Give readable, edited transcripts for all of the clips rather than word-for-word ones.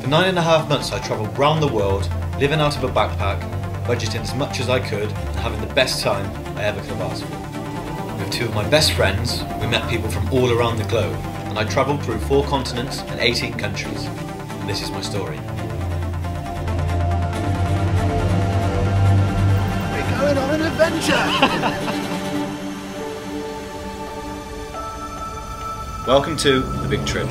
For 9.5 months I travelled round the world, living out of a backpack, budgeting as much as I could and having the best time I ever could have asked for. With two of my best friends, we met people from all around the globe, and I travelled through 4 continents and 18 countries. And this is my story. We're going on an adventure! Welcome to The Big Trip.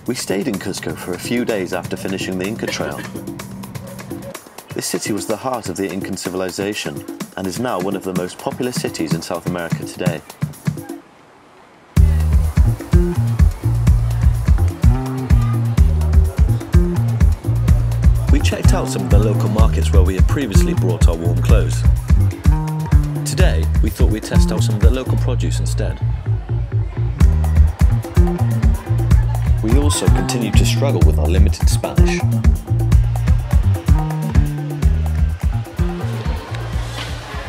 We stayed in Cusco for a few days after finishing the Inca Trail. This city was the heart of the Incan civilization and is now one of the most popular cities in South America today. We checked out some of the local markets where we had previously brought our warm clothes. Today, we thought we'd test out some of the local produce instead. We also continued to struggle with our limited Spanish.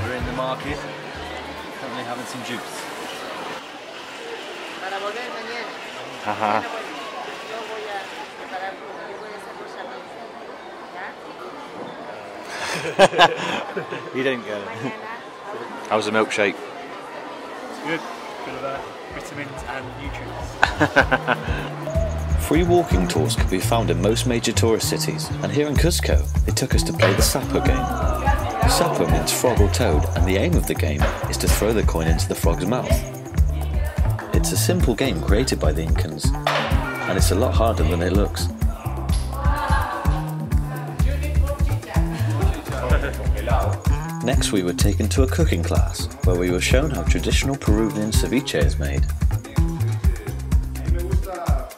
We're in the market, currently having some juice. Haha. You didn't get it. How's the milkshake? It's good. Full of vitamins and nutrients. Free walking tours could be found in most major tourist cities, and here in Cusco, they took us to play the sapo game. Sapo means frog or toad, and the aim of the game is to throw the coin into the frog's mouth. It's a simple game created by the Incans, and it's a lot harder than it looks. Next we were taken to a cooking class, where we were shown how traditional Peruvian ceviche is made.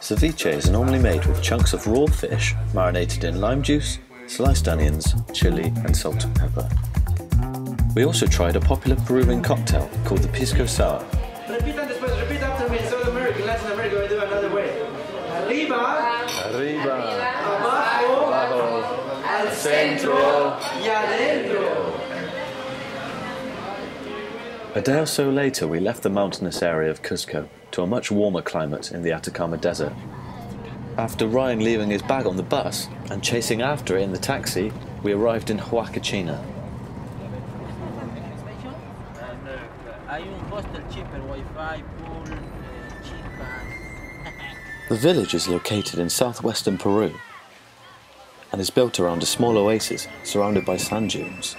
Ceviche is normally made with chunks of raw fish marinated in lime juice, sliced onions, chili and salt and pepper. We also tried a popular Peruvian cocktail called the pisco sour. Repeat after me in South America, Latin America, we do it another way. Arriba, Arriba, abajo, al centro, y adentro. A day or so later we left the mountainous area of Cusco to a much warmer climate in the Atacama Desert. After Ryan leaving his bag on the bus and chasing after it in the taxi, we arrived in Huacachina. The village is located in southwestern Peru and is built around a small oasis surrounded by sand dunes.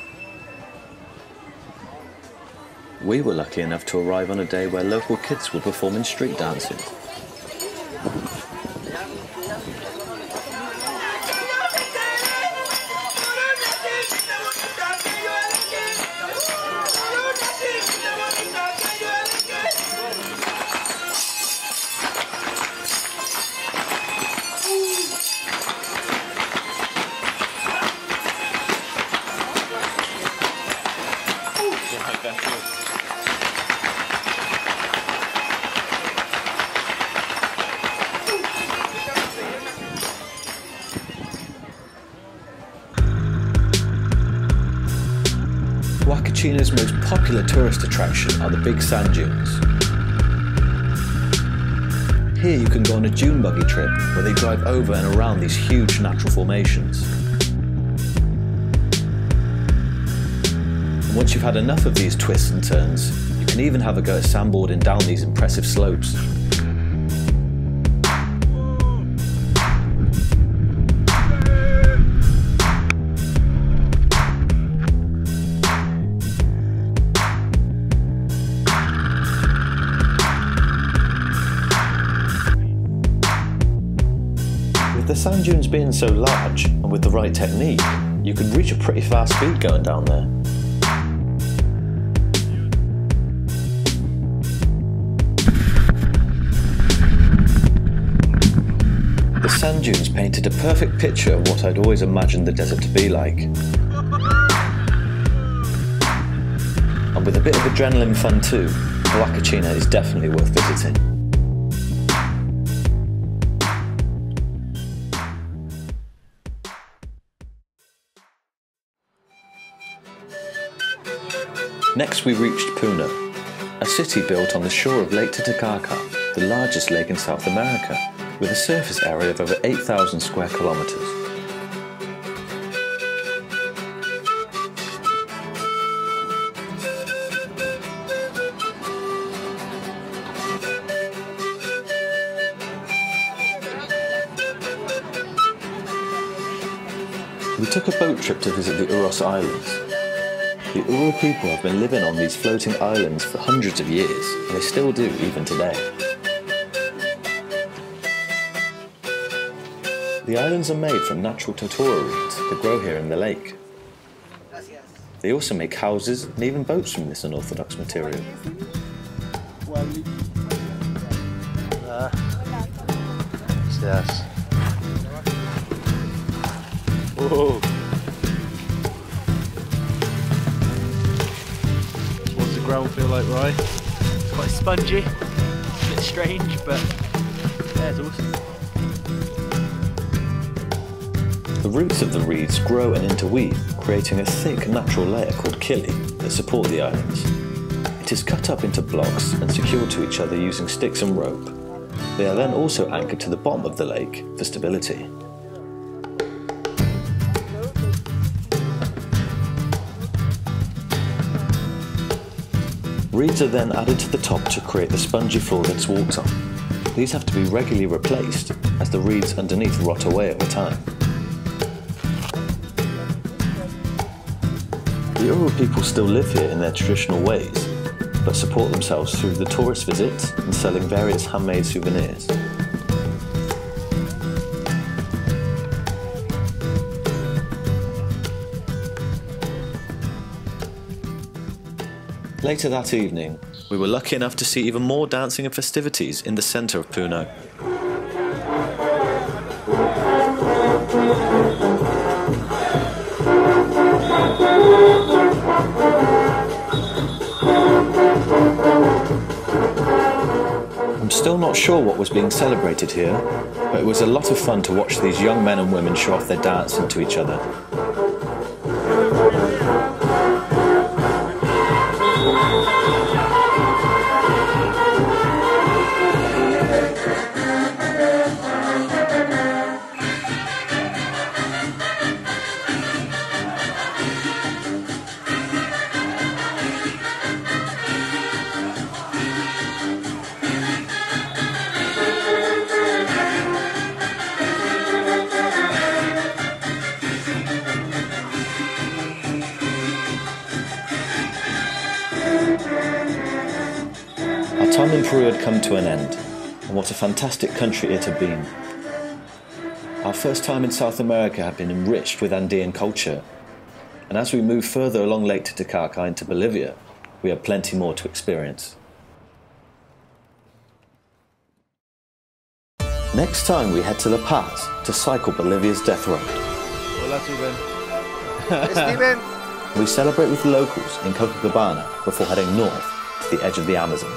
We were lucky enough to arrive on a day where local kids were performing street dances. Huacachina's most popular tourist attraction are the big sand dunes. Here you can go on a dune buggy trip where they drive over and around these huge natural formations. And once you've had enough of these twists and turns, you can even have a go at sandboarding down these impressive slopes. With the sand dunes being so large, and with the right technique, You can reach a pretty fast speed going down there. The sand dunes painted a perfect picture of what I'd always imagined the desert to be like. And with a bit of adrenaline fun too, Huacachina is definitely worth visiting. Next we reached Puno, a city built on the shore of Lake Titicaca, the largest lake in South America, with a surface area of over 8,000 square kilometers. We took a boat trip to visit the Uros Islands. The Uru people have been living on these floating islands for hundreds of years, and they still do even today. The islands are made from natural totora reeds that grow here in the lake. They also make houses and even boats from this unorthodox material. Yes. Whoa. What's the ground feel like, Rye? It's quite spongy, a bit strange, but yeah, it's awesome. The roots of the reeds grow and interweave, creating a thick natural layer called kili that support the islands. It is cut up into blocks and secured to each other using sticks and rope. They are then also anchored to the bottom of the lake for stability. Reeds are then added to the top to create the spongy floor that's walked on. These have to be regularly replaced as the reeds underneath rot away over time. The Uru people still live here in their traditional ways, but support themselves through the tourist visits and selling various handmade souvenirs. Later that evening, we were lucky enough to see even more dancing and festivities in the centre of Puno. I'm still not sure what was being celebrated here, but it was a lot of fun to watch these young men and women show off their dancing to each other. Our time in Peru had come to an end, and what a fantastic country it had been. Our first time in South America had been enriched with Andean culture, and as we moved further along Lake Titicaca into Bolivia, we had plenty more to experience. Next time we head to La Paz to cycle Bolivia's death road. Hola, Steven. We celebrate with the locals in Copacabana before heading north to the edge of the Amazon.